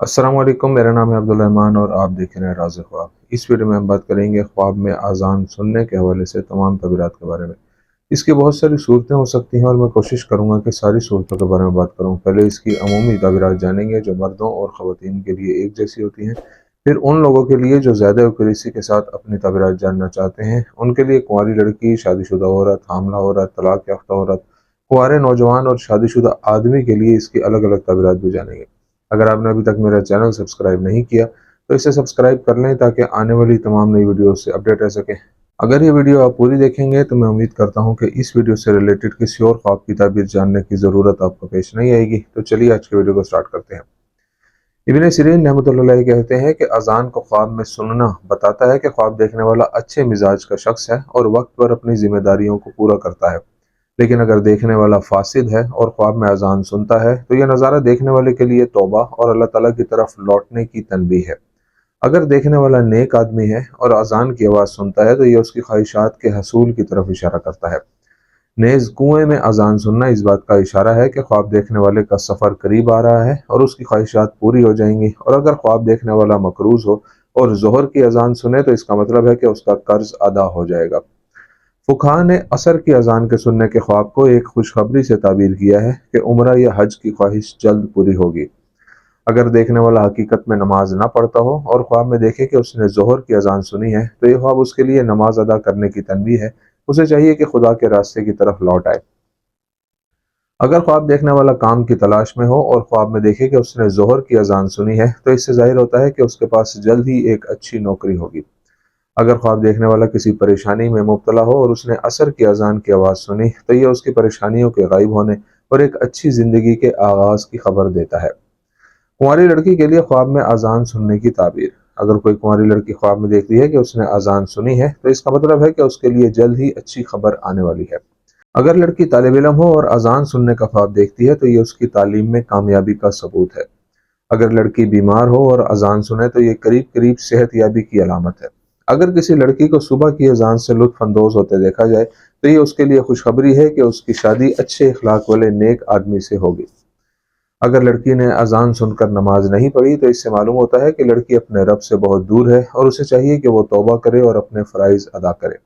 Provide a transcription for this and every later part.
अस्सलाम वालेकुम, मेरा नाम है अब्दुल रहमान और आप देख रहे हैं राज़ ख्वाब। इस वीडियो में हम बात करेंगे ख्वाब में आज़ान सुनने के हवाले से तमाम तबीरात के बारे में। इसकी बहुत सारी सूरतें हो सकती हैं और मैं कोशिश करूंगा कि सारी सूरतों के बारे में बात करूं। पहले इसकी अमूमी तबीरात जानेंगे जो मर्दों और ख़वातीन के लिए एक जैसी होती हैं। फिर उन लोगों के लिए जो ज़्यादा एक्यूरेसी के साथ अपनी तबीरात जानना चाहते हैं, उनके लिए कुंवारी लड़की, शादीशुदा औरत, हामला औरत, तलाक याफ्ता औरत, कुंवारे नौजवान और शादीशुदा आदमी के लिए इसकी अलग अलग तबीरात भी जानेंगे। अगर आपने अभी तक मेरा चैनल सब्सक्राइब नहीं किया तो इसे सब्सक्राइब कर लें ताकि आने वाली तमाम नई वीडियो से अपडेट रह सकें। अगर ये वीडियो आप पूरी देखेंगे तो मैं उम्मीद करता हूं कि इस वीडियो से रिलेटेड किसी और ख्वाब की ताबीर जानने की ज़रूरत आपको पेश नहीं आएगी। तो चलिए आज के वीडियो को स्टार्ट करते हैं। इब्न सीरीन रहमतुल्लाह अलैह कहते हैं कि अजान को ख्वाब में सुनना बताता है कि ख्वाब देखने वाला अच्छे मिजाज का शख्स है और वक्त पर अपनी जिम्मेदारियों को पूरा करता है। लेकिन अगर देखने वाला फासिद है और ख्वाब में अजान सुनता है तो यह नज़ारा देखने वाले के लिए तौबा और अल्लाह ताला की तरफ लौटने की तनबीह है। अगर देखने वाला नेक आदमी है और अजान की आवाज़ सुनता है तो यह उसकी ख्वाहिशात के हसूल की तरफ इशारा करता है। नेज़ कुएं में अजान सुनना इस बात का इशारा है कि ख्वाब देखने वाले का सफ़र करीब आ रहा है और उसकी ख्वाहिशात पूरी हो जाएंगी। और अगर ख्वाब देखने वाला मकरूज़ हो और ज़ोहर की अजान सुने तो इसका मतलब है कि उसका कर्ज अदा हो जाएगा। फुकहा ने असर की अजान के सुनने के ख्वाब को एक खुशखबरी से ताबीर किया है कि उम्रा या हज की ख्वाहिश जल्द पूरी होगी। अगर देखने वाला हकीकत में नमाज ना पढ़ता हो और ख्वाब में देखे कि उसने जोहर की अजान सुनी है तो यह ख्वाब उसके लिए नमाज अदा करने की तनबीह है। उसे चाहिए कि खुदा के रास्ते की तरफ लौट आए। अगर ख्वाब देखने वाला काम की तलाश में हो और ख्वाब में देखे कि उसने जोहर की अजान सुनी है तो इससे जाहिर होता है कि उसके पास जल्द ही एक अच्छी नौकरी होगी। अगर ख्वाब देखने वाला किसी परेशानी में मुब्तला हो और उसने असर की अजान की आवाज़ सुनी तो यह उसकी परेशानियों के गायब होने और एक अच्छी ज़िंदगी के आगाज़ की खबर देता है। कुंवारी लड़की के लिए ख्वाब में अजान सुनने की ताबीर। अगर कोई कुंवारी लड़की ख्वाब में देखती है कि उसने अजान सुनी है तो इसका मतलब है कि उसके लिए जल्द ही अच्छी खबर आने वाली है। अगर लड़की तालिब इल्म हो और अजान सुनने का ख्वाब देखती है तो ये उसकी तालीम में कामयाबी का सबूत है। अगर लड़की बीमार हो और अजान सुने तो ये करीब करीब सेहत याबी की अलामत है। अगर किसी लड़की को सुबह की अजान से लुत्फ अंदोज होते देखा जाए तो ये उसके लिए खुशखबरी है कि उसकी शादी अच्छे इखलाक वाले नेक आदमी से होगी। अगर लड़की ने अजान सुनकर नमाज नहीं पढ़ी तो इससे मालूम होता है कि लड़की अपने रब से बहुत दूर है और उसे चाहिए कि वो तौबा करे और अपने फ़राइज़ अदा करे।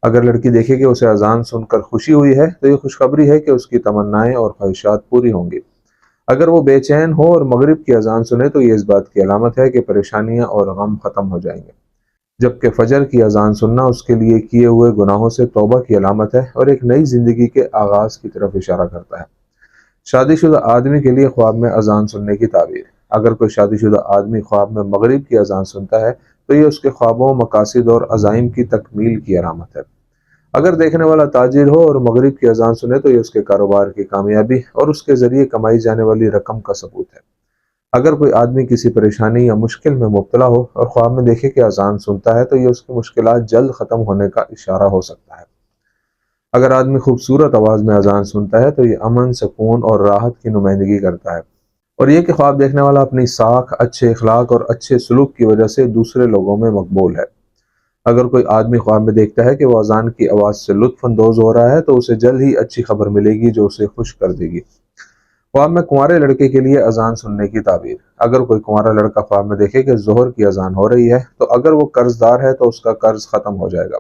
अगर लड़की देखे कि उसे अजान सुनकर खुशी हुई है तो ये खुशखबरी है कि उसकी तमन्नाएं और ख्वाहिशात पूरी होंगी। अगर वो बेचैन हो और मगरिब की अजान सुने तो ये इस बात की अलामत है कि परेशानियां और गम खत्म हो जाएंगे। जबकि फजर की अजान सुनना उसके लिए किए हुए गुनाहों से तौबा की अलामत है और एक नई जिंदगी के आगाज की तरफ इशारा करता है। शादीशुदा आदमी के लिए ख्वाब में अजान सुनने की ताबीर। अगर कोई शादीशुदा आदमी ख्वाब में मगरिब की अजान सुनता है तो ये उसके ख्वाबों, मकासिद और अजाइम की तकमील की अलामत है। अगर देखने वाला ताजिर हो और मगरिब की अजान सुने तो ये उसके कारोबार की कामयाबी और उसके जरिए कमाई जाने वाली रकम का सबूत है। अगर कोई आदमी किसी परेशानी या मुश्किल में मुब्तला हो और ख्वाब में देखे कि अजान सुनता है तो ये उसकी मुश्किलात जल्द ख़त्म होने का इशारा हो सकता है। अगर आदमी खूबसूरत आवाज़ में अजान सुनता है तो ये अमन, सुकून और राहत की नुमाइंदगी करता है। और ये कि ख्वाब देखने वाला अपनी साख, अच्छे इखलाक और अच्छे सलूक की वजह से दूसरे लोगों में मकबूल है। अगर कोई आदमी ख्वाब में देखता है कि वो अजान की आवाज़ से लुत्फ अंदोज हो रहा है तो उसे जल्द ही अच्छी खबर मिलेगी जो उसे खुश कर देगी। ख्वाब में कुंवारे लड़के के लिए अजान सुनने की ताबीर। अगर कोई कुंवारा लड़का ख्वाब में देखे कि जोहर की अजान हो रही है तो अगर वो कर्जदार है तो उसका कर्ज खत्म हो जाएगा।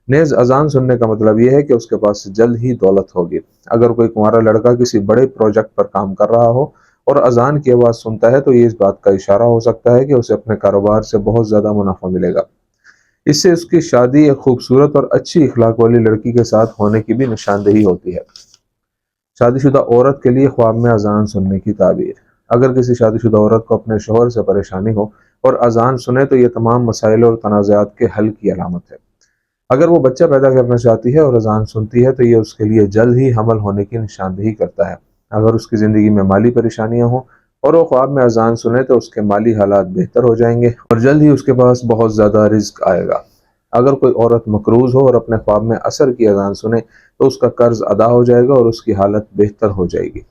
नेज़ अजान सुनने का मतलब यह है कि उसके पास जल्द ही दौलत होगी। अगर कोई कुंवारा लड़का किसी बड़े प्रोजेक्ट पर काम कर रहा हो और अजान की आवाज़ सुनता है तो ये इस बात का इशारा हो सकता है कि उसे अपने कारोबार से बहुत ज़्यादा मुनाफा मिलेगा। इससे उसकी शादी एक खूबसूरत और अच्छी इखलाक वाली लड़की के साथ होने की भी निशानदेही होती है। शादीशुदा औरत के लिए ख्वाब में अजान सुनने की ताबीर। अगर किसी शादीशुदा औरत को अपने शोहर से परेशानी हो और अजान सुने तो ये तमाम मसाइल और तनाज़ात के हल की अलामत है। अगर वो बच्चा पैदा करना चाहती है और अजान सुनती है तो ये उसके लिए जल्द ही हमल होने की निशानदेही करता है। अगर उसकी ज़िंदगी में माली परेशानियां हों और वो ख्वाब में अजान सुने तो उसके माली हालात बेहतर हो जाएंगे और जल्द ही उसके पास बहुत ज़्यादा रिज्क आएगा। अगर कोई औरत मकरूज़ हो और अपने ख्वाब में असर की अजान सुने तो उसका कर्ज अदा हो जाएगा और उसकी हालत बेहतर हो जाएगी।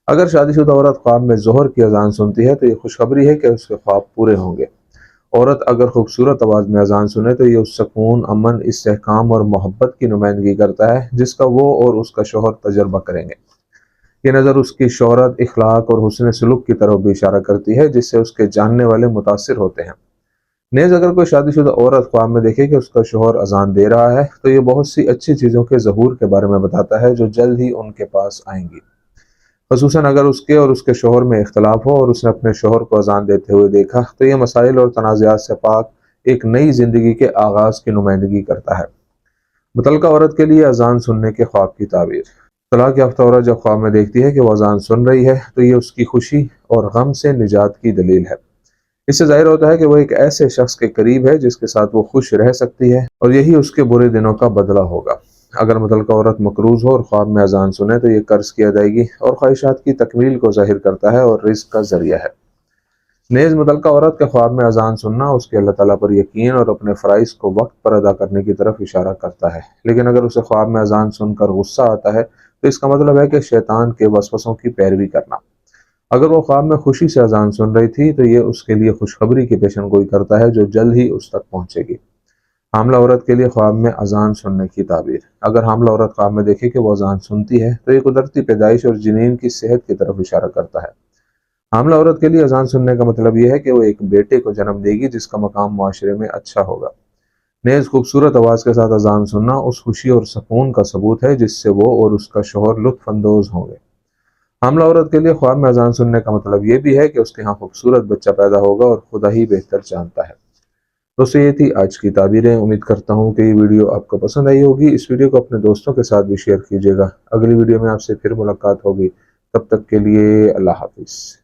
अगर शादीशुदा औरत ख्वाब में जोहर की अजान सुनती है तो ये खुशखबरी है कि उसके ख्वाब पूरे होंगे। औरत अगर खूबसूरत आवाज़ में अजान सुने तो ये उस सुकून, अमन, इस्तेहकाम और मोहब्बत की नुमाइंदगी करता है जिसका वो और उसका शोहर तजर्बा करेंगे। یہ نظر اس کی شہرت، اخلاق اور حسن سلوک کی طرف بھی اشارہ کرتی ہے، جس سے اس کے جاننے والے متاثر ہوتے ہیں۔ نیز اگر کوئی شادی شدہ عورت خواب میں دیکھے کہ اس کا شوہر اذان دے رہا ہے تو یہ بہت سی اچھی چیزوں کے ظہور کے بارے میں بتاتا ہے جو جلد ہی ان کے پاس آئیں گی، خصوصاً اگر اس کے اور اس کے شوہر میں اختلاف ہو اور اس نے اپنے شوہر کو اذان دیتے ہوئے دیکھا تو یہ مسائل اور تنازعات سے پاک ایک نئی زندگی کے آغاز کی نمائندگی کرتا ہے۔ متعلقہ عورت کے لیے اذان سننے کے خواب کی تعبیر۔ طلاق یافتہ عورت جب خواب میں دیکھتی ہے کہ وہ اذان سن رہی ہے تو یہ اس کی خوشی اور غم سے نجات کی دلیل ہے۔ اس سے ظاہر ہوتا ہے کہ وہ ایک ایسے شخص کے قریب ہے جس کے ساتھ وہ خوش رہ سکتی ہے اور یہی اس کے برے دنوں کا بدلہ ہوگا۔ اگر متعلقہ عورت مقروض ہو اور خواب میں اذان سنے تو یہ قرض کی ادائیگی اور خواہشات کی تکمیل کو ظاہر کرتا ہے اور رزق کا ذریعہ ہے۔ نیز متعلقہ عورت کے خواب میں اذان سننا اس کے اللہ تعالیٰ پر یقین اور اپنے فرائض کو وقت پر ادا کرنے کی طرف اشارہ کرتا ہے، لیکن اگر اسے خواب میں اذان سن کر غصہ آتا ہے تو اس کا مطلب ہے کہ شیطان کے وسوسوں کی پیروی کرنا۔ اگر وہ خواب میں خوشی سے اذان سن رہی تھی تو یہ اس کے لیے خوشخبری کی پیشن گوئی کرتا ہے جو جلد ہی اس تک پہنچے گی۔ حاملہ عورت کے لیے خواب میں اذان سننے کی تعبیر۔ اگر حاملہ عورت خواب میں دیکھے کہ وہ اذان سنتی ہے تو یہ قدرتی پیدائش اور جنین کی صحت کی طرف اشارہ کرتا ہے۔ حاملہ عورت کے لیے اذان سننے کا مطلب یہ ہے کہ وہ ایک بیٹے کو جنم دے گی جس کا مقام معاشرے میں اچھا ہوگا۔ نیز خوبصورت آواز کے ساتھ اذان سننا اس خوشی اور سکون کا ثبوت ہے جس سے وہ اور اس کا شوہر لطف اندوز ہوں گے۔ حاملہ عورت کے لیے خواب میں اذان سننے کا مطلب یہ بھی ہے کہ اس کے ہاں خوبصورت بچہ پیدا ہوگا اور خدا ہی بہتر جانتا ہے۔ دوستو یہ تھی آج کی تعبیریں۔ امید کرتا ہوں کہ یہ ویڈیو آپ کو پسند آئی ہوگی۔ اس ویڈیو کو اپنے دوستوں کے ساتھ بھی شیئر کیجیے گا۔ اگلی ویڈیو میں آپ سے پھر ملاقات ہوگی، تب تک کے لیے اللہ حافظ۔